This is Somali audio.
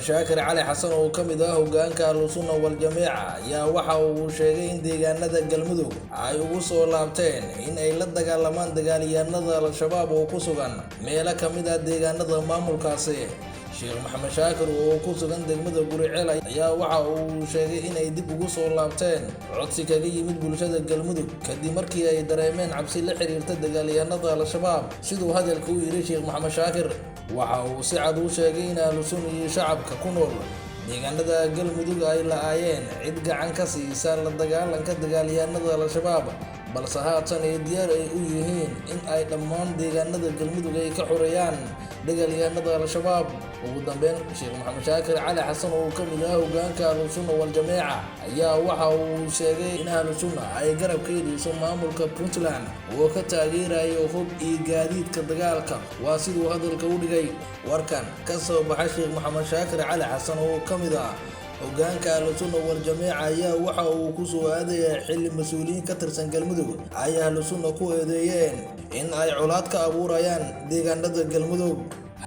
Shaakir Cali Xasan oo ka mid ah hoggaanka Ahlusunna wal Jameeca ayaa waxa uu sheegay in deegaanada Galmudug ay ugu soo laabteen in ay la dagaalamaan dagaalyahanada Al-Shabaab oo ku sugan meelo ka mid ah deegaanada maamulkaasi. Sheekh Maxamed Shaakir oo ku sugan degmada Guriceel ayaa waxa uu sheegay in ay dib ugu soo laabteen codsi kaga yimid bulshada Galmudug kadib markii ay dareemeen cabsi la xiriirta dagaalyahanada Al-Shabaab. Sidoo hadalka uu yiri Sheekh Maxamed Shaakir waxa uu si cad u sheegay in Ahlusunna iyo shacabka ku nool deegaanada Galmudug ay la'aayeen cid gacan ka siisa la dagaalanka dagaalyahanada Al-Shabaab, balse haatan ay diyaar u yihiin in ay dhammaan deegaanada Galmudug ay ka xoreeyaan dagaalyahanada Al-Shabaab. Ugu dambeyn, Sheekh Maxamed Shaakir Cali Xasan oo ka mid ah hoggaanka Ahlusunna wal Jameeca ayaa waxa uu sheegay in Ahlusunna ay garab ka helayso maamulka Puntland oo ka taageerayo hub iyo gaadiidka dagaalka. Waa siduu hadalka u dhigay. Warkan ka soo baxay Sheekh Maxamed Shaakir Cali Xasan oo ka mid ah hoggaanka Ahlusunna wal Jameeca ayaa waxa uu ku soo aadaya xilli mas'uuliyiin ka tirsan Galmudug ay Ahlusunna ku eedeeyeen in ay colaad ka abuurayaan deegaanada Galmudug.